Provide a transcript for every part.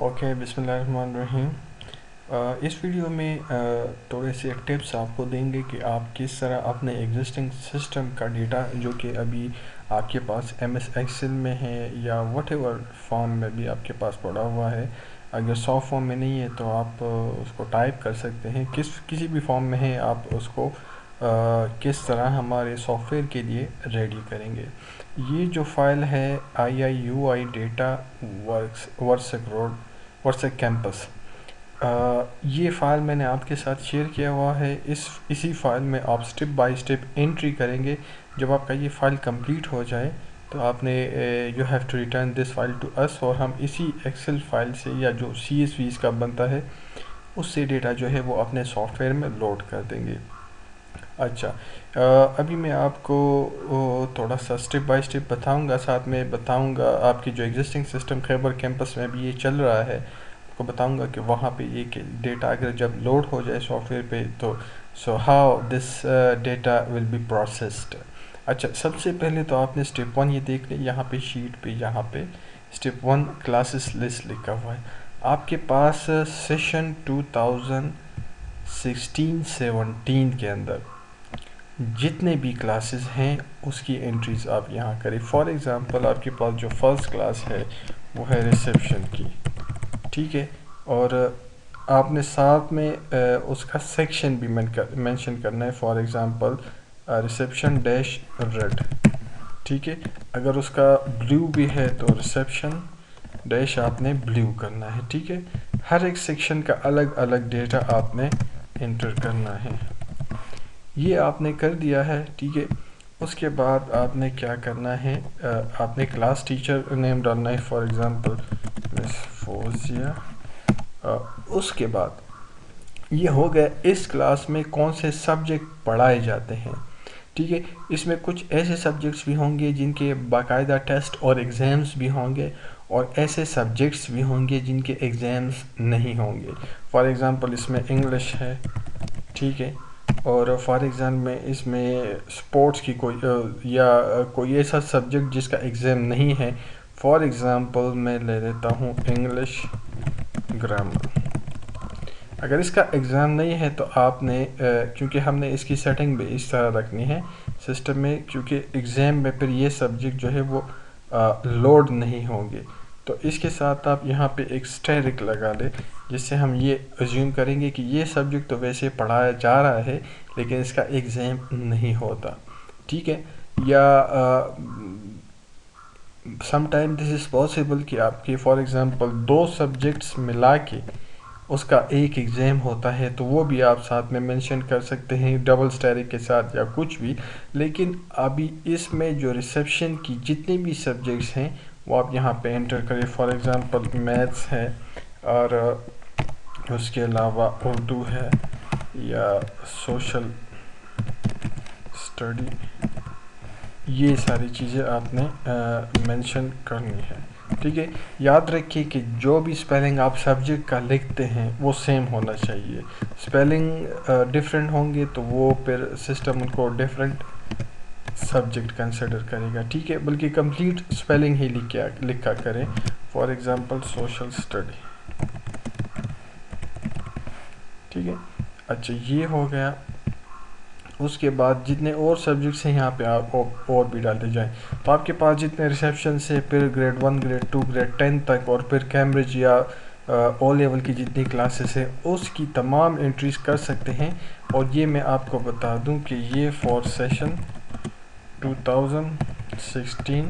Okay, बिस्मिल्लाहिर्रहमानिर्रहीम। इस video में थोड़े से टिप्स आपको देंगे कि आप किस तरह अपने एग्जिस्टिंग सिस्टम का डेटा जो कि अभी आपके पास MS एक्सेल में है या वटेवर फॉर्म में भी आपके पास पड़ा हुआ है। अगर सॉफ्ट फॉर्म में नहीं है तो आप उसको टाइप कर सकते हैं, किसी भी फॉर्म में है आप उसको किस तरह हमारे सॉफ्टवेयर के लिए रेडी करेंगे। ये जो फाइल है IIUI डेटा वर्सेक कैंपस, ये फ़ाइल मैंने आपके साथ शेयर किया हुआ है। इसी फाइल में आप स्टेप बाय स्टेप एंट्री करेंगे। जब आपका ये फ़ाइल कंप्लीट हो जाए तो आपने you have to return this file to us, और हम इसी एक्सेल फाइल से या जो CSV इसका बनता है उससे डेटा जो है वो अपने सॉफ्टवेयर में लोड कर देंगे। अच्छा, अभी मैं आपको थोड़ा सा स्टेप बाय स्टेप बताऊंगा, साथ में बताऊंगा आपकी जो एग्जिस्टिंग सिस्टम खैबर कैंपस में भी ये चल रहा है, आपको बताऊंगा कि वहाँ पे ये डेटा अगर जब लोड हो जाए सॉफ्टवेयर पे तो so how this data will be processed. अच्छा, सबसे पहले तो आपने स्टेप 1 ये देख लें, यहाँ पे शीट पे, यहाँ पे स्टेप 1 क्लासेस लिस्ट लिखा हुआ है। आपके पास सेशन 2016-17 के अंदर जितने भी क्लासेस हैं उसकी एंट्रीज आप यहाँ करें। फॉर एग्ज़ाम्पल आपके पास जो फर्स्ट क्लास है वो है रिसेप्शन की, ठीक है, और आपने साथ में उसका सेक्शन भी मेंशन करना है। For example reception dash red, ठीक है। अगर उसका ब्लू भी है तो रिसेप्शन डैश आपने ब्लू करना है, ठीक है। हर एक सेक्शन का अलग अलग डेटा आपने इंटर करना है। ये आपने कर दिया है, ठीक है। उसके बाद आपने क्या करना है, आपने क्लास टीचर नेम डालना है, फॉर एग्ज़ाम्पल मिस फोजिया। उसके बाद ये हो गया इस क्लास में कौन से सब्जेक्ट पढ़ाए जाते हैं, ठीक है। इसमें कुछ ऐसे सब्जेक्ट्स भी होंगे जिनके बाकायदा टेस्ट और एग्ज़ाम्स भी होंगे, और ऐसे सब्जेक्ट्स भी होंगे जिनके एग्ज़ाम्स नहीं होंगे। फॉर एग्ज़ाम्पल इसमें इंग्लिश है, ठीक है, और फॉर एग्ज़ाम्पल इसमें स्पोर्ट्स की कोई ऐसा सब्जेक्ट जिसका एग्ज़ाम नहीं है। फॉर एग्ज़ाम्पल मैं ले लेता हूँ इंग्लिश ग्रामर। अगर इसका एग्ज़ाम नहीं है तो आपने क्योंकि हमने इसकी सेटिंग भी इस तरह रखनी है सिस्टम में, क्योंकि एग्ज़ाम में फिर ये सब्जेक्ट जो है वो लोड नहीं होंगे, तो इसके साथ आप यहाँ पे एक स्टेरिक लगा लें, जिससे हम ये अज्यूम करेंगे कि ये सब्जेक्ट तो वैसे पढ़ाया जा रहा है लेकिन इसका एग्ज़ाम नहीं होता, ठीक है। या समटाइम दिस इज़ पॉसिबल कि आपके फॉर एग्ज़ाम्पल 2 सब्जेक्ट्स मिला के उसका एक एग्ज़ाम होता है, तो वो भी आप साथ में मेंशन कर सकते हैं डबल स्टेरिक के साथ या कुछ भी। लेकिन अभी इसमें जो रिसेप्शन की जितने भी सब्जेक्ट्स हैं वो आप यहाँ पे एंटर करें। फॉर एग्ज़ाम्पल मैथ्स है, और उसके अलावा उर्दू है या सोशल स्टडी, ये सारी चीज़ें आपने मेंशन करनी है, ठीक है। याद रखिए कि जो भी स्पेलिंग आप सब्जेक्ट का लिखते हैं वो सेम होना चाहिए। स्पेलिंग डिफरेंट होंगे तो वो फिर सिस्टम उनको डिफरेंट सब्जेक्ट कंसिडर करेगा, ठीक है। बल्कि कंप्लीट स्पेलिंग ही लिखा करें। फॉर एग्ज़ाम्पल सोशल स्टडी, ठीक है। अच्छा, ये हो गया। उसके बाद जितने और सब्जेक्ट्स हैं यहाँ पे आप और भी डालते जाएं, तो आपके पास जितने रिसेप्शन से फिर ग्रेड 1 ग्रेड 2 ग्रेड 10 तक, और फिर कैम्ब्रिज या ओ लेवल की जितनी क्लासेस हैं उसकी तमाम एंट्रीज कर सकते हैं। और ये मैं आपको बता दूं कि ये for session 2016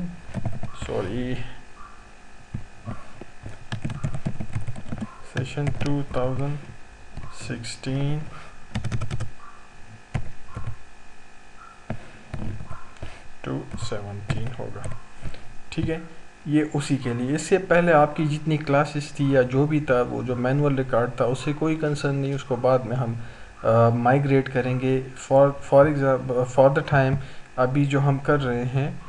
sorry session 2016 to 17 होगा, ठीक है। ये उसी के लिए, इससे पहले आपकी जितनी क्लासेस थी या जो भी था वो जो मैनुअल रिकॉर्ड था उससे कोई कंसर्न नहीं, उसको बाद में हम माइग्रेट करेंगे। For example for the time अभी जो हम कर रहे हैं,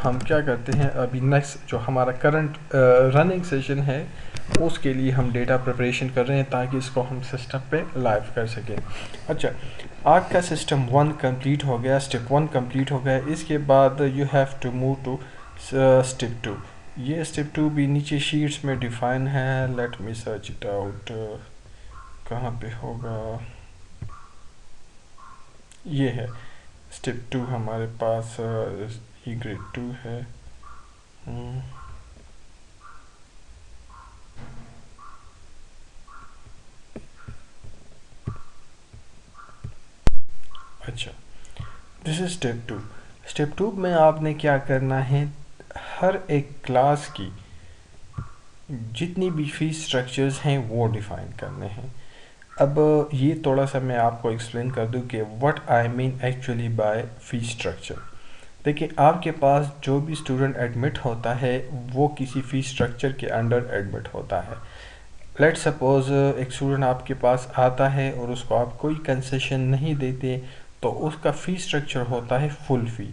हम क्या करते हैं, अभी नेक्स्ट जो हमारा करंट रनिंग सेशन है उसके लिए हम डेटा प्रिपरेशन कर रहे हैं ताकि इसको हम सिस्टम पे लाइव कर सकें। अच्छा, आज का सिस्टम 1 कंप्लीट हो गया, स्टेप 1 कंप्लीट हो गया। इसके बाद you have to move to step 2। ये स्टेप 2 भी नीचे शीट्स में डिफाइन है, let me search it out, कहाँ पे होगा, ये है स्टेप 2 हमारे पास, ये ग्रेड 2 है। अच्छा, दिस इज स्टेप 2। स्टेप 2 में आपने क्या करना है, हर एक क्लास की जितनी भी फीस स्ट्रक्चर्स हैं वो डिफाइन करने हैं। अब ये थोड़ा सा मैं आपको एक्सप्लेन कर दूं कि what I mean actually by fees structure. देखिए, आपके पास जो भी स्टूडेंट एडमिट होता है वो किसी फीस स्ट्रक्चर के अंडर एडमिट होता है। लेट सपोज एक स्टूडेंट आपके पास आता है और उसको आप कोई कंसेशन नहीं देते, तो उसका फ़ी स्ट्रक्चर होता है फुल फ़ी।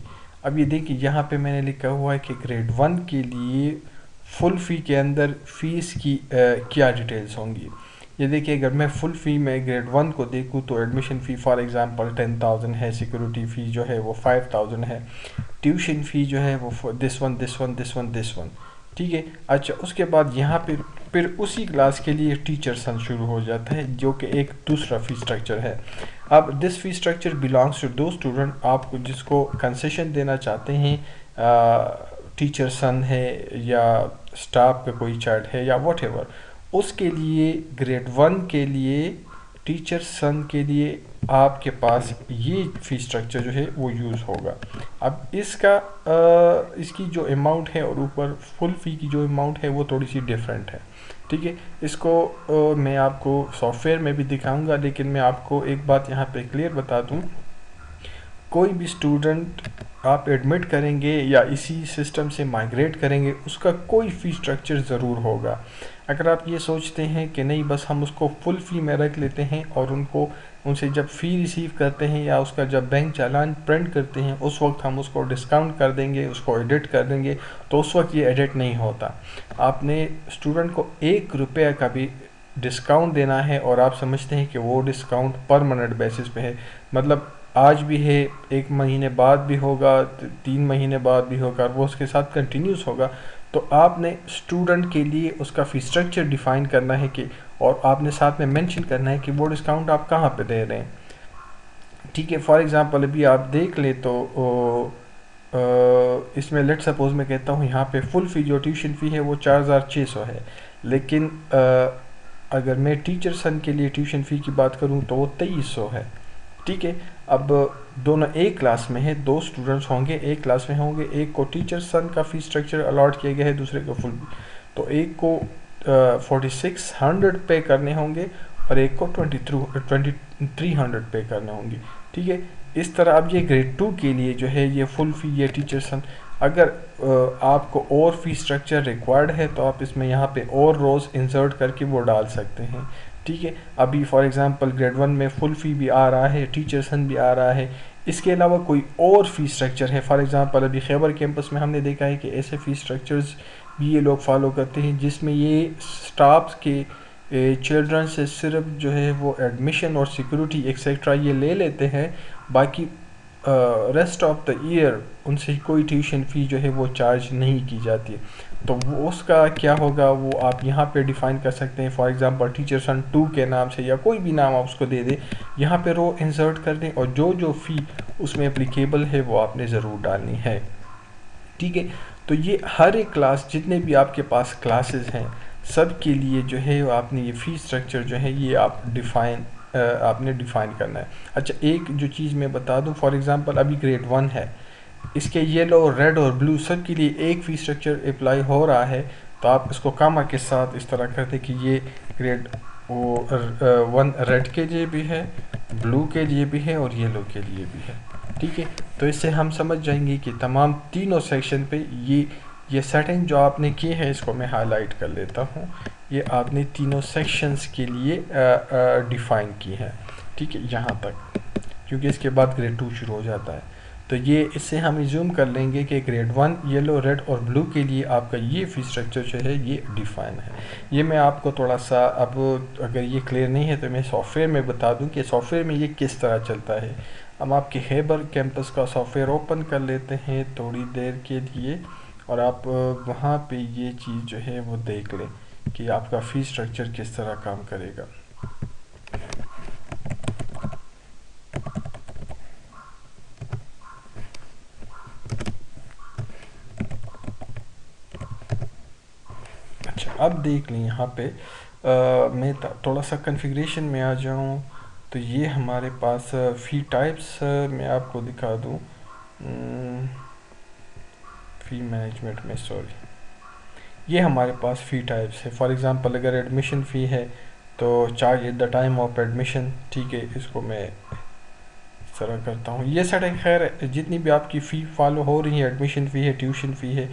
अब ये देखिए, यहाँ पे मैंने लिखा हुआ है कि ग्रेड 1 के लिए फुल फ़ी के अंदर फ़ीस की क्या डिटेल्स होंगी। ये देखिए, अगर मैं फुल फ़ी में ग्रेड 1 को देखूँ तो एडमिशन फ़ी फॉर एग्ज़ाम्पल 10,000 है, सिक्योरिटी फ़ी जो है वो 5,000 है, ट्यूशन फ़ी जो है वो this one this one this one this one, ठीक है। अच्छा, उसके बाद यहाँ पे फिर उसी क्लास के लिए टीचर सन शुरू हो जाता है, जो कि एक दूसरा फ़ी स्ट्रक्चर है। अब this fee structure belongs to दो स्टूडेंट आपको जिसको कंसेशन देना चाहते हैं, टीचर सन है या स्टाफ का कोई चार्ट है या वॉट एवर, उसके लिए ग्रेड 1 के लिए टीचर सन के लिए आपके पास ये फ़ी स्ट्रक्चर जो है वो यूज़ होगा। अब इसकी जो अमाउंट है और ऊपर फुल फ़ी की जो अमाउंट है वो थोड़ी सी डिफरेंट है, ठीक है। इसको मैं आपको सॉफ्टवेयर में भी दिखाऊंगा, लेकिन मैं आपको एक बात यहाँ पे क्लियर बता दूँ, कोई भी स्टूडेंट आप एडमिट करेंगे या इसी सिस्टम से माइग्रेट करेंगे, उसका कोई फ़ी स्ट्रक्चर ज़रूर होगा। अगर आप ये सोचते हैं कि नहीं बस हम उसको फुल फ़ी में रख लेते हैं और उनसे जब फ़ी रिसीव करते हैं या उसका जब बैंक चालान प्रिंट करते हैं उस वक्त हम उसको डिस्काउंट कर देंगे, उसको एडिट कर देंगे, तो उस वक्त ये एडिट नहीं होता। आपने स्टूडेंट को 1 रुपये का भी डिस्काउंट देना है और आप समझते हैं कि वो डिस्काउंट परमानेंट बेसिस पे है, मतलब आज भी है, 1 महीने बाद भी होगा, 3 महीने बाद भी होगा, वो उसके साथ कंटिन्यूस होगा, तो आपने स्टूडेंट के लिए उसका फ़ी स्ट्रक्चर डिफ़ाइन करना है कि, और आपने साथ में मेंशन करना है कि वो डिस्काउंट आप कहाँ पे दे रहे हैं, ठीक है। फॉर एग्ज़ाम्पल अभी आप देख ले तो इसमें लेट सपोज मैं कहता हूँ यहाँ पे फुल फ़ी जो ट्यूशन फ़ी है वो 4,600 है, लेकिन अगर मैं टीचर सन के लिए ट्यूशन फ़ी की बात करूँ तो वो 2,300 है, ठीक है। अब दोनों एक क्लास में है, 2 स्टूडेंट्स होंगे एक क्लास में होंगे, एक को टीचर सन का फ़ी स्ट्रक्चर अलॉट किया गया है, दूसरे को फुल, तो एक को 4,600 पे करने होंगे और एक को 2,300 पे करने होंगे, ठीक है। इस तरह अब ये ग्रेड 2 के लिए जो है ये फुल फ़ी ये टीचर सन, अगर आपको और फी स्ट्रक्चर रिक्वायर्ड है तो आप इसमें यहाँ पे और रोज़ इंसर्ट करके वो डाल सकते हैं, ठीक है। अभी फॉर एग्जांपल ग्रेड 1 में फुल फ़ी भी आ रहा है, टीचर सन भी आ रहा है, इसके अलावा कोई और फ़ी स्ट्रक्चर है, फॉर एग्जांपल अभी खैबर कैंपस में हमने देखा है कि ऐसे फ़ी स्ट्रक्चर्स भी ये लोग फॉलो करते हैं जिसमें ये स्टाफ के चिल्ड्रन से सिर्फ जो है वो एडमिशन और सिक्योरिटी एक्सेट्रा ये ले लेते हैं, बाकी रेस्ट ऑफ द ईयर उनसे कोई ट्यूशन फ़ी जो है वो चार्ज नहीं की जाती। तो वो उसका क्या होगा वो आप यहाँ पे डिफ़ाइन कर सकते हैं, फॉर एग्जांपल टीचर सन 2 के नाम से या कोई भी नाम आप उसको दे दें, यहाँ पे रो इंसर्ट कर दें और जो जो फ़ी उसमें एप्लीकेबल है वो आपने ज़रूर डालनी है, ठीक है। तो ये हर एक क्लास, जितने भी आपके पास क्लासेस हैं सब के लिए जो है आपने ये फ़ी स्ट्रक्चर जो है ये आपने डिफ़ाइन करना है। अच्छा, एक जो चीज़ मैं बता दूं, फॉर एग्जांपल अभी ग्रेड 1 है, इसके येलो रेड और ब्लू सब के लिए एक फ़ी स्ट्रक्चर अप्लाई हो रहा है, तो आप इसको कामा के साथ इस तरह करते कि ये ग्रेड 1 रेड के लिए भी है, ब्लू के लिए भी है और येलो के लिए भी है, ठीक है। तो इससे हम समझ जाएंगे कि तमाम तीनों सेक्शन पे ये सेटिंग जो आपने की है, इसको मैं हाईलाइट कर लेता हूँ, ये आपने तीनों सेक्शंस के लिए डिफ़ाइन की है, ठीक है, यहाँ तक, क्योंकि इसके बाद ग्रेड 2 शुरू हो जाता है। तो ये इससे हम रिज्यूम कर लेंगे कि ग्रेड 1 येलो रेड और ब्लू के लिए आपका ये फ़ी स्ट्रक्चर जो है ये डिफ़ाइन है। ये मैं आपको थोड़ा सा, अब अगर ये क्लियर नहीं है तो मैं सॉफ्टवेयर में बता दूं कि सॉफ्टवेयर में ये किस तरह चलता है। हम आपके खैबर कैंपस का सॉफ्टवेयर ओपन कर लेते हैं थोड़ी देर के लिए, और आप वहाँ पे ये चीज़ जो है वो देख लें कि आपका फ़ी स्ट्रक्चर किस तरह काम करेगा। अच्छा, अब देख लें यहाँ पे मैं थोड़ा सा कन्फिग्रेशन में आ जाऊँ तो ये हमारे पास फ़ी टाइप्स मैं आपको दिखा दूँ। फ़ी मैनेजमेंट में, सॉरी, ये हमारे पास फ़ी टाइप्स है। फॉर एग्ज़ाम्पल अगर एडमिशन फ़ी है तो charge at the time of admission, ठीक है, इसको मैं इस तरह करता हूँ। ये सारे खैर जितनी भी आपकी फ़ी फॉलो हो रही है, एडमिशन फ़ी है, ट्यूशन फ़ी है,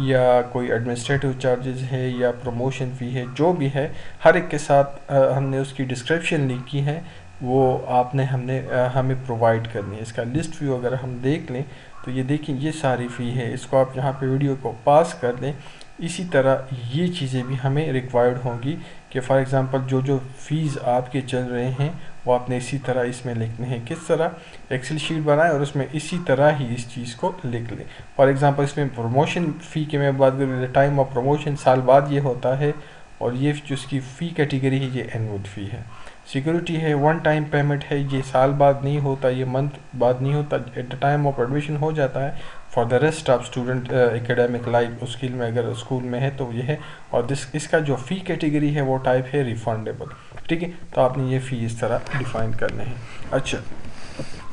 या कोई एडमिनिस्ट्रेटिव चार्जेस है, या प्रमोशन फ़ी है, जो भी है, हर एक के साथ हमने उसकी डिस्क्रिप्शन लिखी की है, वो आपने हमें प्रोवाइड करनी है। इसका लिस्ट व्यू अगर हम देख लें तो ये देखें, ये सारी फ़ी है। इसको आप यहाँ पे वीडियो को पास कर दें। इसी तरह ये चीज़ें भी हमें रिक्वायर्ड होंगी कि फॉर एग्ज़ाम्पल जो जो फ़ीस आपके चल रहे हैं वो आपने इसी तरह इसमें लिखने हैं। किस तरह एक्सेल शीट बनाएं और उसमें इसी तरह ही इस चीज़ को लिख लें। फॉर एग्ज़ाम्पल इसमें प्रमोशन फ़ी की मैं बात करूँ, टाइम ऑफ प्रमोशन साल बाद ये होता है, और ये जो इसकी फ़ी कैटेगरी है ये एनुअल फ़ी है। सिक्योरिटी है, वन टाइम पेमेंट है, ये साल बाद नहीं होता, ये मंथ बाद नहीं होता, at the time of admission हो जाता है। For the rest of student academic life, उसके में अगर स्कूल में है तो ये है। और इसका जो फ़ी कैटेगरी है वो टाइप है रिफंडेबल, ठीक है। तो आपने ये फ़ी इस तरह डिफ़ाइन करने हैं। अच्छा,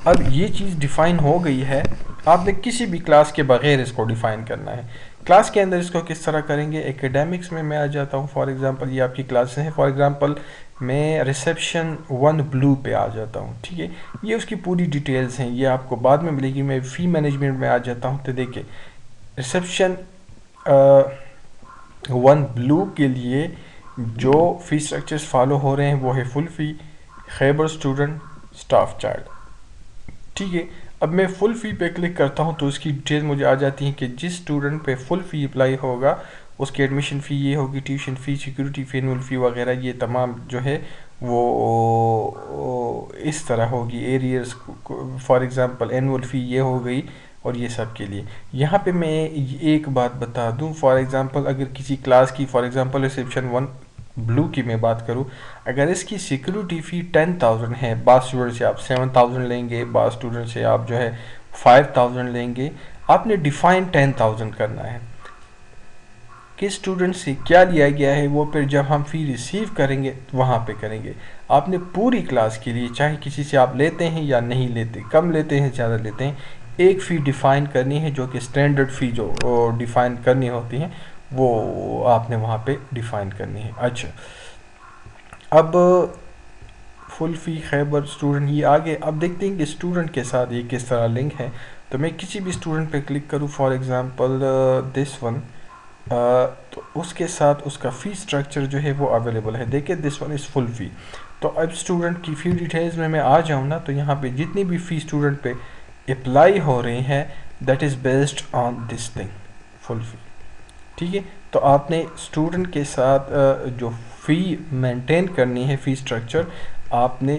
अब ये चीज़ डिफ़ाइन हो गई है, आपने किसी भी क्लास के बगैर इसको डिफ़ाइन करना है। क्लास के अंदर इसको किस तरह करेंगे, एकेडमिक्स में मैं आ जाता हूँ। फॉर एग्ज़ाम्पल ये आपकी क्लासेस हैं, फॉर एग्ज़ाम्पल मैं रिसेप्शन 1 ब्लू पे आ जाता हूँ, ठीक है। ये उसकी पूरी डिटेल्स हैं, ये आपको बाद में मिलेगी। मैं फ़ी मैनेजमेंट में आ जाता हूँ, तो देखिए रिसेप्शन 1 ब्लू के लिए जो फ़ी स्ट्रक्चर्स फॉलो हो रहे हैं वो है फुल फ़ी, खैबर स्टूडेंट, स्टाफ चार्ज, ठीक है। अब मैं फुल फ़ी पे क्लिक करता हूँ तो इसकी डिटेल मुझे आ जाती है कि जिस स्टूडेंट पे फुल फ़ी अप्लाई होगा उसकी एडमिशन फ़ी ये होगी, ट्यूशन फ़ी, सिक्योरिटी फ़ी, एनुअल फ़ी वगैरह ये तमाम जो है वो इस तरह होगी। एरियर्स फॉर एग्ज़ाम्पल एनुअल फ़ी ये हो गई, और ये सब के लिए। यहाँ पे मैं एक बात बता दूँ, फॉर एग्ज़ाम्पल अगर किसी क्लास की, फॉर एग्ज़ाम्पल रिसेप्शन 1 ब्लू की मैं बात करूँ, अगर इसकी सिक्योरिटी फ़ी 10,000 है, बाद स्टूडेंट से आप 7,000 लेंगे, बाद स्टूडेंट से आप जो है 5,000 लेंगे, आपने डिफ़ाइन 10,000 करना है। किस स्टूडेंट से क्या लिया गया है वो फिर जब हम फ़ी रिसीव करेंगे वहाँ पे करेंगे। आपने पूरी क्लास के लिए, चाहे किसी से आप लेते हैं या नहीं लेते, कम लेते हैं ज़्यादा लेते हैं, एक फ़ी डिफ़ाइन करनी है, जो कि स्टैंडर्ड फ़ी जो डिफ़ाइन करनी होती है वो आपने वहाँ पे डिफ़ाइन करनी है। अच्छा, अब फुल फ़ी, खैबर, स्टूडेंट, ये आगे अब देखते हैं कि स्टूडेंट के साथ ये किस तरह लिंक है। तो मैं किसी भी स्टूडेंट पे क्लिक करूँ, फॉर एग्ज़ाम्पल दिस वन, तो उसके साथ उसका फ़ी स्ट्रक्चर जो है वो अवेलेबल है। देखिए दिस वन इज़ फुल फ़ी। तो अब स्टूडेंट की फ़ी डिटेल्स में मैं आ जाऊँ ना, तो यहाँ पे जितनी भी फ़ी स्टूडेंट पे अप्लाई हो रही हैं that is based on this thing, full fee, ठीक है। तो आपने स्टूडेंट के साथ जो फ़ी मेंटेन करनी है, फ़ी स्ट्रक्चर आपने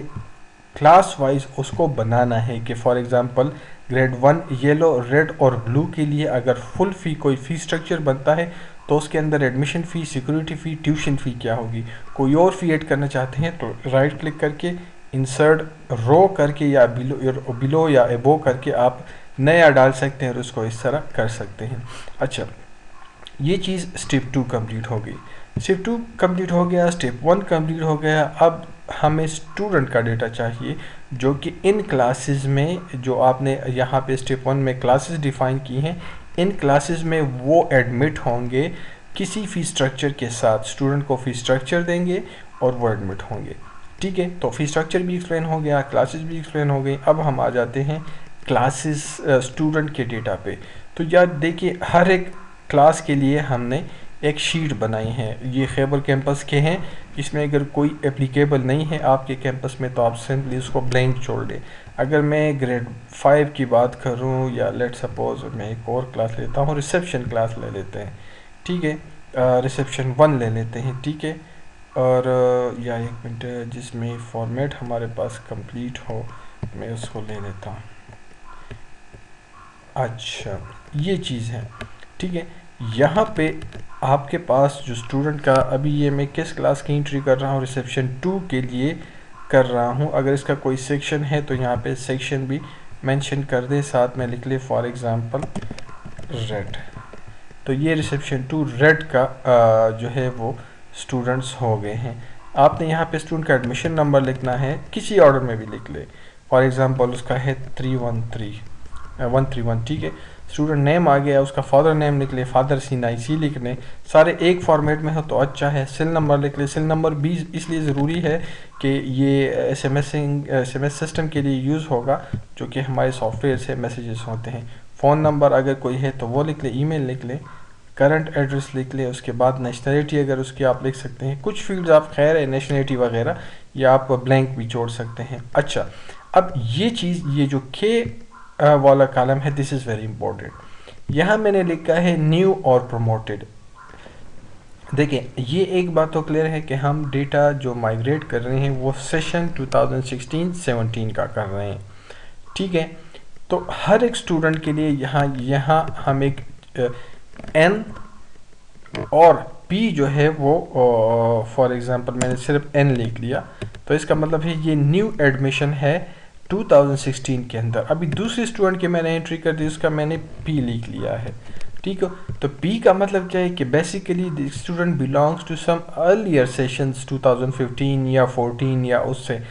क्लास वाइज उसको बनाना है कि for example grade 1 yellow, red और ब्लू के लिए अगर फुल फ़ी कोई फ़ी स्ट्रक्चर बनता है तो उसके अंदर एडमिशन फ़ी, सिक्योरिटी फ़ी, ट्यूशन फ़ी क्या होगी। कोई और फ़ी ऐड करना चाहते हैं तो राइट क्लिक करके इंसर्ट रो करके या बिलो या एबो करके आप नया डाल सकते हैं और उसको इस तरह कर सकते हैं। अच्छा, ये चीज़ स्टेप 2 कंप्लीट हो गई। स्टेप 2 कंप्लीट हो गया, स्टेप 1 कंप्लीट हो गया। अब हमें स्टूडेंट का डेटा चाहिए जो कि इन क्लासेस में, जो आपने यहाँ पे स्टेप 1 में क्लासेस डिफ़ाइन की हैं, इन क्लासेस में वो एडमिट होंगे किसी फ़ी स्ट्रक्चर के साथ। स्टूडेंट को फ़ी स्ट्रक्चर देंगे और वो एडमिट होंगे, ठीक है। तो फ़ी स्ट्रक्चर भी एक्सप्लेन हो गया, क्लासेस भी एक्सप्लेन हो गई। अब हम आ जाते हैं क्लासेस स्टूडेंट के डेटा पे। तो यार देखिए, हर एक क्लास के लिए हमने एक शीट बनाई है। ये खैबर कैंपस के हैं, इसमें अगर कोई एप्लीकेबल नहीं है आपके कैंपस में तो आप सिंपली उसको ब्लैंक छोड़ दें। अगर मैं ग्रेड 5 की बात करूं, या लेट सपोज मैं एक और क्लास लेता हूं, रिसेप्शन क्लास ले लेते हैं, ठीक है, रिसेप्शन 1 ले लेते हैं, ठीक है। और या एक मिनट, जिसमें फॉर्मेट हमारे पास कंप्लीट हो मैं उसको ले लेता हूँ। अच्छा, ये चीज़ है, ठीक है। यहाँ पे आपके पास जो स्टूडेंट का, अभी ये मैं किस क्लास की एंट्री कर रहा हूँ, रिसेप्शन 2 के लिए कर रहा हूँ। अगर इसका कोई सेक्शन है तो यहाँ पे सेक्शन भी मेंशन कर दे, साथ में लिख ले फॉर एग्जांपल रेड। तो ये रिसेप्शन 2 रेड का जो है वो स्टूडेंट्स हो गए हैं। आपने यहाँ पे स्टूडेंट का एडमिशन नंबर लिखना है, किसी ऑर्डर में भी लिख ले। फॉर एग्जांपल उसका है 131, ठीक है। स्टूडेंट नेम आ गया, उसका फादर नेम लिख ले, फादर CNIC लिख लें, सारे एक फॉर्मेट में हो तो अच्छा है। सेल नंबर लिख ले। सेल नंबर भी इसलिए ज़रूरी है कि ये SMS सिस्टम के लिए यूज़ होगा, जो कि हमारे सॉफ्टवेयर से मैसेजेस होते हैं। फ़ोन नंबर अगर कोई है तो वो लिख ले, ईमेल लिख ले, करंट एड्रेस लिख ले, उसके बाद नेशनलिटी अगर उसकी आप लिख सकते हैं। कुछ फील्ड्स आप खैर है नेशनलिटी वगैरह, या आप ब्लैंक भी जोड़ सकते हैं। अच्छा, अब ये चीज़, ये जो के वाला कॉलम है, दिस इज़ वेरी इंपॉर्टेंट। यहाँ मैंने लिखा है न्यू और प्रमोटेड। देखिए, ये एक बात तो क्लियर है कि हम डेटा जो माइग्रेट कर रहे हैं वो सेशन 2016-17 का कर रहे हैं, ठीक है। तो हर एक स्टूडेंट के लिए यहाँ हम एक एन और पी जो है वो, फॉर एग्जांपल मैंने सिर्फ एन लिख लिया, तो इसका मतलब है ये न्यू एडमिशन है 2016 के अंदर। अभी दूसरे स्टूडेंट की मैंने एंट्री कर दी, उसका मैंने पी लिख लिया है, ठीक है। तो पी का मतलब क्या है कि basically the student belongs to some earlier sessions 2015 या 14 या उससे।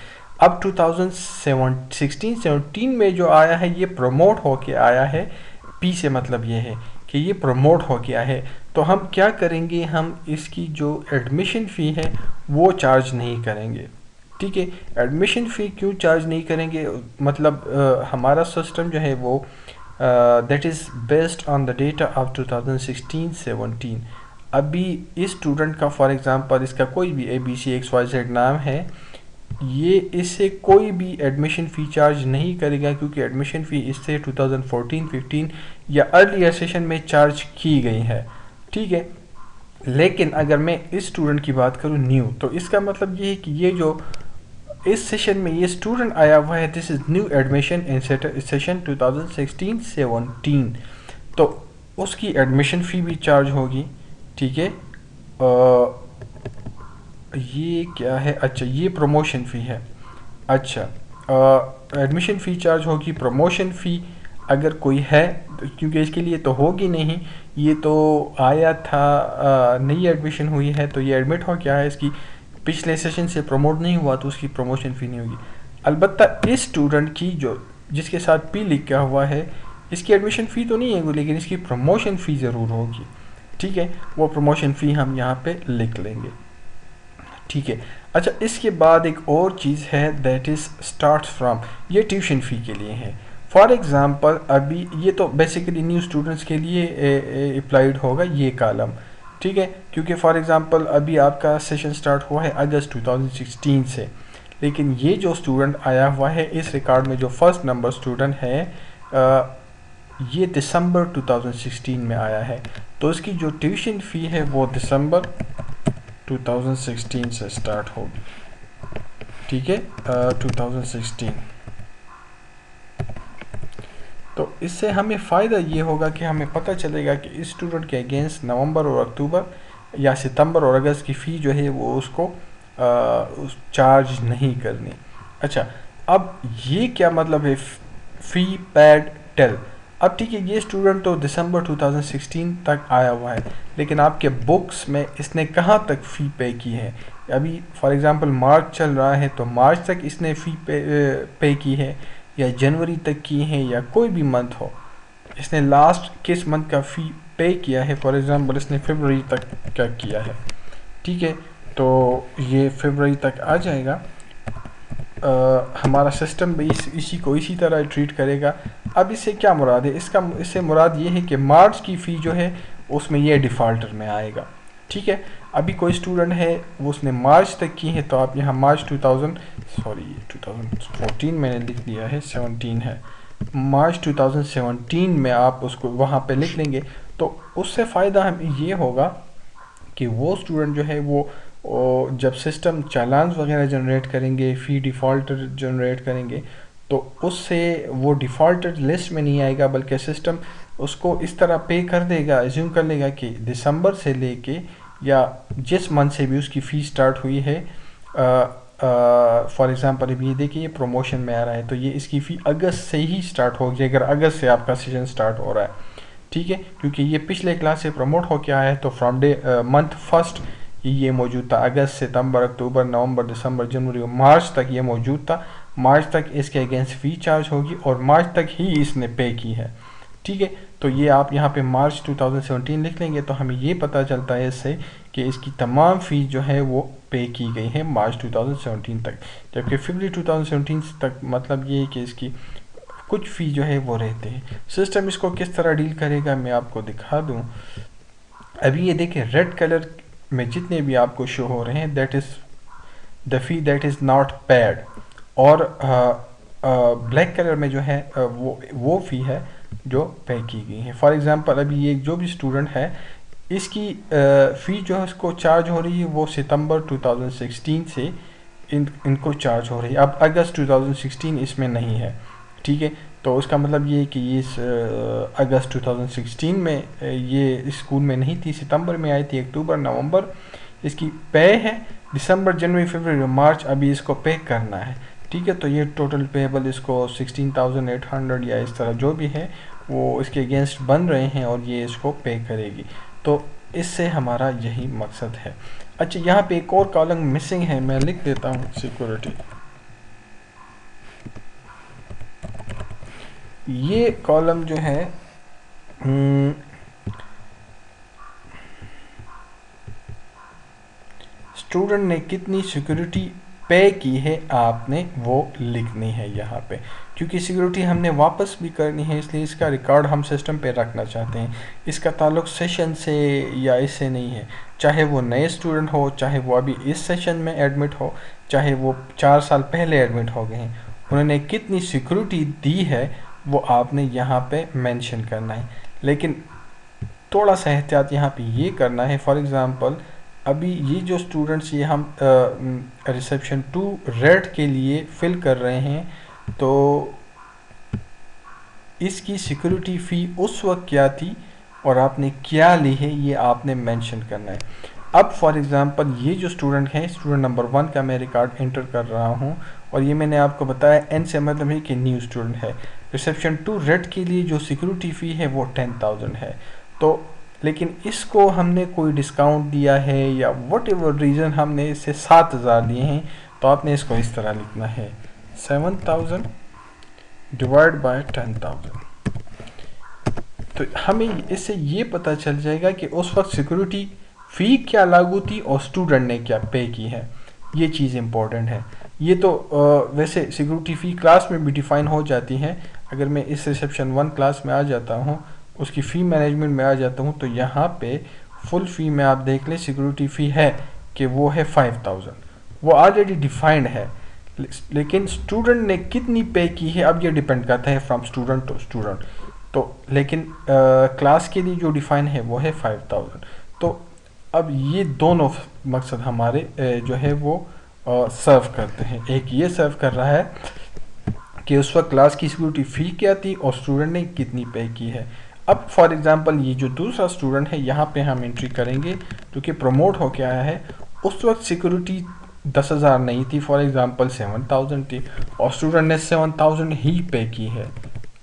अब 2016-17 में जो आया है ये प्रमोट होके आया है। पी से मतलब ये है कि ये प्रमोट हो गया है। तो हम क्या करेंगे, हम इसकी जो एडमिशन फ़ी है वो चार्ज नहीं करेंगे, ठीक है। एडमिशन फ़ी क्यों चार्ज नहीं करेंगे, मतलब हमारा सिस्टम जो है वो that is based on the data of 2016-17। अभी इस स्टूडेंट का फॉर एग्जांपल इसका कोई भी ABCXYZ नाम है, ये इससे कोई भी एडमिशन फ़ी चार्ज नहीं करेगा, क्योंकि एडमिशन फ़ी इससे 2014-15 या अर्लियर सेशन में चार्ज की गई है, ठीक है। लेकिन अगर मैं इस स्टूडेंट की बात करूँ न्यू, तो इसका मतलब ये है कि ये जो इस सेशन में ये स्टूडेंट आया हुआ है, this is new admission in session 2016-17। तो उसकी एडमिशन फ़ी भी चार्ज होगी, ठीक है। ये क्या है, अच्छा ये प्रमोशन फ़ी है। अच्छा, एडमिशन फ़ी चार्ज होगी, प्रमोशन फ़ी अगर कोई है, क्योंकि इसके लिए तो होगी नहीं, ये तो आया था, नई एडमिशन हुई है, तो ये एडमिट हो क्या है, इसकी पिछले सेशन से प्रमोट नहीं हुआ तो उसकी प्रमोशन फ़ी नहीं होगी। अलबत्ता इस स्टूडेंट की जो जिसके साथ पी लिखा हुआ है, इसकी एडमिशन फ़ी तो नहीं है, लेकिन इसकी प्रमोशन फ़ी ज़रूर होगी, ठीक है। वो प्रमोशन फ़ी हम यहाँ पे लिख लेंगे, ठीक है। अच्छा, इसके बाद एक और चीज़ है, दैट इज़ स्टार्ट फ्रॉम। ये ट्यूशन फ़ी के लिए है। फॉर एग्ज़ाम्पल अभी ये तो बेसिकली न्यू स्टूडेंट्स के लिए अप्लाइड होगा ये कॉलम, ठीक है। क्योंकि फॉर एग्ज़ाम्पल अभी आपका सेशन स्टार्ट हुआ है अगस्त 2016 से, लेकिन ये जो स्टूडेंट आया हुआ है इस रिकॉर्ड में, जो फर्स्ट नंबर स्टूडेंट है, ये दिसंबर 2016 में आया है, तो इसकी जो ट्यूशन फ़ी है वो दिसंबर 2016 से स्टार्ट होगी, ठीक है। 2016। तो इससे हमें फ़ायदा ये होगा कि हमें पता चलेगा कि इस स्टूडेंट के अगेंस्ट नवंबर और अक्टूबर या सितंबर और अगस्त की फ़ी जो है वो उसको चार्ज नहीं करनी। अच्छा, अब ये क्या मतलब है, फ़ी पैड टेल। अब ठीक है, ये स्टूडेंट तो दिसंबर 2016 तक आया हुआ है, लेकिन आपके बुक्स में इसने कहाँ तक फ़ी पे की है। अभी फॉर एग्जांपल मार्च चल रहा है, तो मार्च तक इसने फ़ी पे की है, या जनवरी तक की है, या कोई भी मंथ हो, इसने लास्ट किस मंथ का फ़ी पे किया है। फॉर एग्जांपल इसने फरवरी तक क्या किया है, ठीक है। तो ये फरवरी तक आ जाएगा। हमारा सिस्टम भी इसी को इसी तरह ट्रीट करेगा। अब इससे क्या मुराद है, इससे मुराद ये है कि मार्च की फ़ी जो है उसमें ये डिफ़ॉल्टर में आएगा, ठीक है। अभी कोई स्टूडेंट है वो उसने मार्च तक की है, तो आप यहाँ मार्च 2014 मैंने लिख दिया है, 17 है, मार्च 2017 में आप उसको वहाँ पे लिख लेंगे। तो उससे फ़ायदा हमें ये होगा कि वो स्टूडेंट जो है वो जब सिस्टम चालान्स वगैरह जनरेट करेंगे, फ़ी डिफ़ॉल्टर जनरेट करेंगे, तो उससे वो डिफ़ॉल्टेड लिस्ट में नहीं आएगा, बल्कि सिस्टम उसको इस तरह पे कर देगा, एज्यूम कर लेगा कि दिसंबर से लेके या जिस मंथ से भी उसकी फ़ी स्टार्ट हुई है, फॉर एग्ज़ाम्पल अभी ये देखिए ये प्रमोशन में आ रहा है तो ये इसकी फ़ी अगस्त से ही स्टार्ट होगी, अगर अगस्त से आपका सेशन स्टार्ट हो रहा है, ठीक है, क्योंकि ये पिछले क्लास से प्रमोट होके आया है तो फ्रॉम डे मंथ फर्स्ट ये मौजूद था, अगस्त सितंबर अक्टूबर नवंबर दिसंबर जनवरी और मार्च तक ये मौजूद था। मार्च तक इसके अगेंस्ट फ़ी चार्ज होगी और मार्च तक ही इसने पे की है, ठीक है। तो ये आप यहाँ पे मार्च 2017 लिख लेंगे तो हमें ये पता चलता है इससे कि इसकी तमाम फ़ीस जो है वो पे की गई है मार्च 2017 तक, जबकि फरवरी 2017 तक मतलब ये है कि इसकी कुछ फ़ी जो है वो रहते हैं। सिस्टम इसको किस तरह डील करेगा मैं आपको दिखा दूँ। अभी ये देखिए रेड कलर में जितने भी आपको शो हो रहे हैं that is the fee that is not paid, और ब्लैक कलर में जो है वो फ़ी है जो पे की गई है। फॉर एग्ज़ाम्पल अभी ये जो भी स्टूडेंट है इसकी फ़ी जो है उसको चार्ज हो रही है वो सितंबर 2016 से इनको चार्ज हो रही है, अब अगस्त 2016 इसमें नहीं है, ठीक है। तो उसका मतलब ये है कि ये अगस्त 2016 में ये स्कूल में नहीं थी, सितंबर में आई थी, अक्टूबर नवंबर इसकी पे है, दिसंबर जनवरी फरवरी मार्च अभी इसको पे करना है, ठीक है। तो ये टोटल पेबल इसको 16,800 या इस तरह जो भी है वो इसके अगेंस्ट बन रहे हैं और ये इसको पे करेगी। तो इससे हमारा यही मकसद है। अच्छा यहाँ पे एक और कॉलम मिसिंग है, मैं लिख देता हूँ सिक्योरिटी। ये कॉलम जो है स्टूडेंट ने कितनी सिक्योरिटी पे की है आपने वो लिखनी है यहाँ पे, क्योंकि सिक्योरिटी हमने वापस भी करनी है इसलिए इसका रिकॉर्ड हम सिस्टम पे रखना चाहते हैं। इसका ताल्लुक सेशन से या इससे नहीं है, चाहे वो नए स्टूडेंट हो, चाहे वो अभी इस सेशन में एडमिट हो, चाहे वो 4 साल पहले एडमिट हो गए हैं, उन्होंने कितनी सिक्योरिटी दी है वो आपने यहाँ पे मेंशन करना है। लेकिन थोड़ा सा एहतियात यहाँ पे ये करना है, फॉर एग्ज़ाम्पल अभी ये जो स्टूडेंट्स ये हम रिसेप्शन 2 रेड के लिए फिल कर रहे हैं तो इसकी सिक्योरिटी फ़ी उस वक्त क्या थी और आपने क्या ली है ये आपने मेंशन करना है। अब फॉर एग्ज़ाम्पल ये जो स्टूडेंट है, स्टूडेंट नंबर 1 का मैं रिकॉर्ड एंटर कर रहा हूँ और ये मैंने आपको बताया एन से मतलब है कि न्यू स्टूडेंट है। रिसेप्शन 2 रेड के लिए जो सिक्योरिटी फ़ी है वो 10,000 है, तो लेकिन इसको हमने कोई डिस्काउंट दिया है या वट एवर रीज़न हमने इसे 7,000 दिए हैं, तो आपने इसको इस तरह लिखना है 7,000 डिवाइड बाय 10,000। तो हमें इससे ये पता चल जाएगा कि उस वक्त सिक्योरिटी फ़ी क्या लागू थी और स्टूडेंट ने क्या पे की है। ये चीज़ इम्पोर्टेंट है। ये तो वैसे सिक्योरिटी फ़ी क्लास में भी डिफ़ाइन हो जाती है। अगर मैं इस रिसेप्शन 1 क्लास में आ जाता हूँ, उसकी फ़ी मैनेजमेंट में आ जाता हूँ, तो यहाँ पे फुल फ़ी में आप देख लें सिक्योरिटी फ़ी है कि वो है 5,000, वो ऑलरेडी डिफाइंड है। लेकिन स्टूडेंट ने कितनी पे की है अब ये डिपेंड करता है फ्रॉम स्टूडेंट टू स्टूडेंट। तो लेकिन क्लास के लिए जो डिफ़ाइन है वो है 5,000। तो अब ये दोनों मकसद हमारे जो है वो सर्व करते हैं। एक ये सर्व कर रहा है कि उस वक्त क्लास की सिक्योरिटी फ़ी क्या थी और स्टूडेंट ने कितनी पे की है। अब फॉर एग्ज़ाम्पल ये जो दूसरा स्टूडेंट है यहाँ पे हम एंट्री करेंगे जो कि प्रमोट होके आया है, उस वक्त सिक्योरिटी 10,000 नहीं थी, फॉर एग्ज़ाम्पल 7,000 थी और स्टूडेंट ने 7,000 ही पे की है।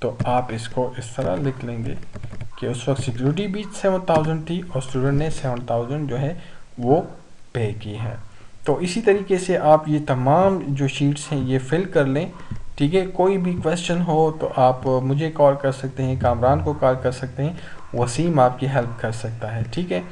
तो आप इसको इस तरह लिख लेंगे कि उस वक्त सिक्योरिटी भी 7,000 थी और स्टूडेंट ने 7,000 जो है वो पे की है। तो इसी तरीके से आप ये तमाम जो शीट्स हैं ये फिल कर लें, ठीक है। कोई भी क्वेश्चन हो तो आप मुझे कॉल कर सकते हैं, कामरान को कॉल कर सकते हैं, वसीम आपकी हेल्प कर सकता है, ठीक है।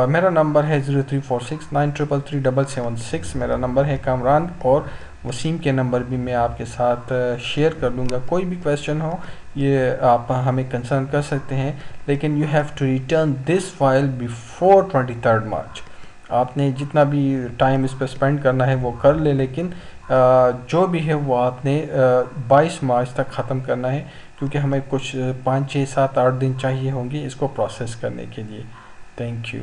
मेरा नंबर है 034693337776 मेरा नंबर है कामरान, और वसीम के नंबर भी मैं आपके साथ शेयर कर दूंगा। कोई भी क्वेश्चन हो ये आप हमें कंसर्न कर सकते हैं, लेकिन you have to return this file before 23 March. आपने जितना भी टाइम इस पर स्पेंड करना है वो कर ले, लेकिन जो भी है वो आपने 22 मार्च तक ख़त्म करना है, क्योंकि हमें कुछ 5, 6, 7, 8 दिन चाहिए होंगे इसको प्रोसेस करने के लिए। Thank you.